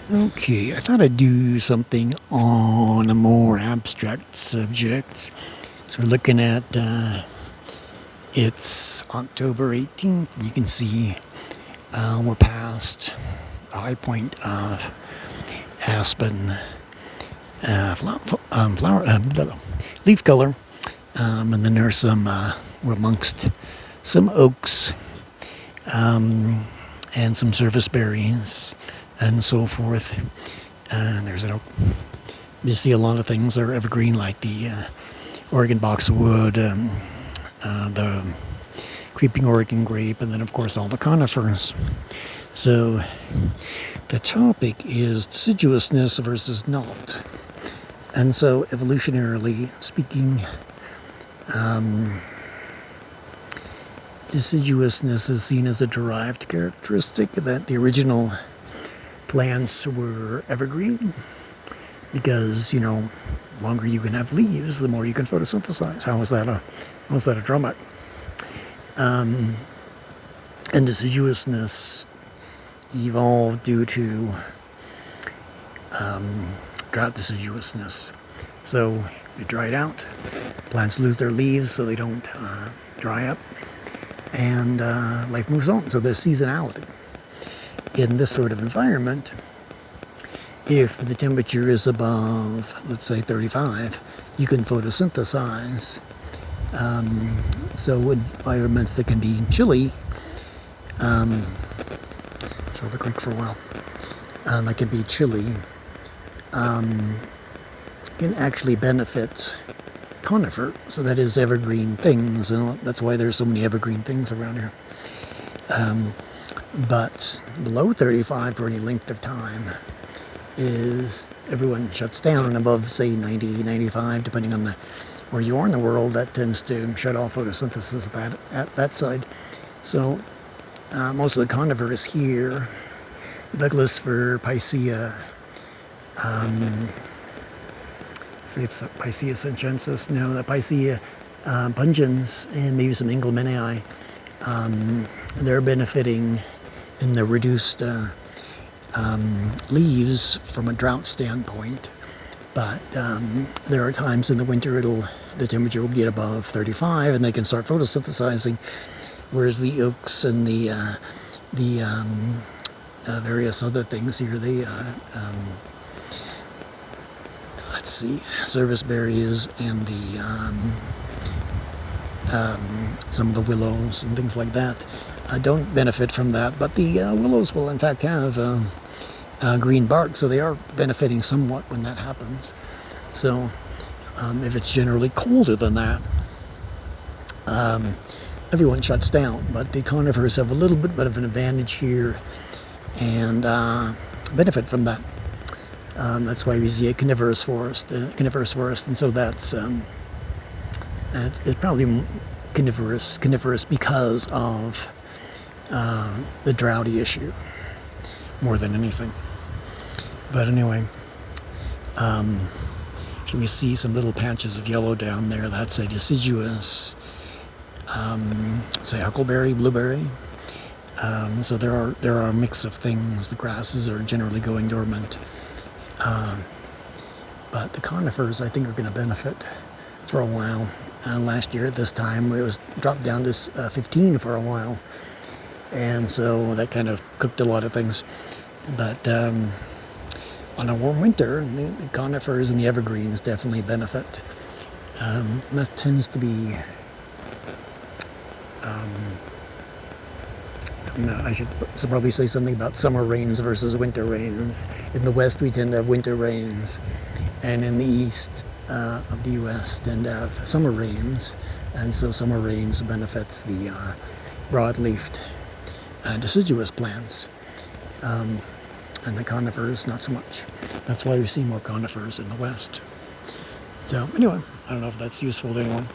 Okay, I thought I'd do something on a more abstract subject. So we're looking at, it's October 18th. You can see we're past the high point of aspen leaf color. And then there's we're amongst some oaks and some service berries and so forth. There's an oak. You see a lot of things are evergreen, like the Oregon boxwood, the creeping Oregon grape, and then of course all the conifers. So the topic is deciduousness versus not. And so evolutionarily speaking, deciduousness is seen as a derived characteristic, that the original plants were evergreen because, the longer you can have leaves, the more you can photosynthesize. How is that a drawback? And deciduousness evolved due to drought deciduousness. So it dried out. Plants lose their leaves so they don't dry up, and life moves on. So there's seasonality. In this sort of environment, if the temperature is above, let's say 35, you can photosynthesize. So environments that can be chilly, show the creek for a while, that can be chilly, can actually benefit conifer. So that is evergreen things, and that's why there's so many evergreen things around here. But below 35 for any length of time is everyone shuts down, and above, say, 90, 95, depending on where you are in the world, that tends to shut off photosynthesis at that side. So most of the conifers here, Douglas fir, picea, say it's Picea sincensis, no, the Picea pungens, and maybe some Englemanni, they're benefiting in the reduced leaves from a drought standpoint. But there are times in the winter the temperature will get above 35 and they can start photosynthesizing, whereas the oaks and the various other things here, let's see, service berries and the some of the willows and things like that don't benefit from that. But the willows will in fact have green bark, so they are benefiting somewhat when that happens. So if it's generally colder than that, everyone shuts down. But the conifers have a little bit of an advantage here and benefit from that. That's why we see a coniferous forest, and so that's it's probably coniferous because of the droughty issue more than anything. But anyway, so we see some little patches of yellow down there. That's a deciduous, say huckleberry, blueberry. So there are a mix of things. The grasses are generally going dormant. But the conifers, I think, are going to benefit for a while. Last year at this time, it was dropped down to 15 for a while. And so that kind of cooked a lot of things. But on a warm winter, the conifers and the evergreens definitely benefit. And that tends to be, I should probably say something about summer rains versus winter rains. In the west, we tend to have winter rains, and in the east of the U.S. tend to have summer rains, and so summer rains benefits the broad-leafed deciduous plants, and the conifers not so much. That's why we see more conifers in the west. So anyway, I don't know if that's useful to anyone.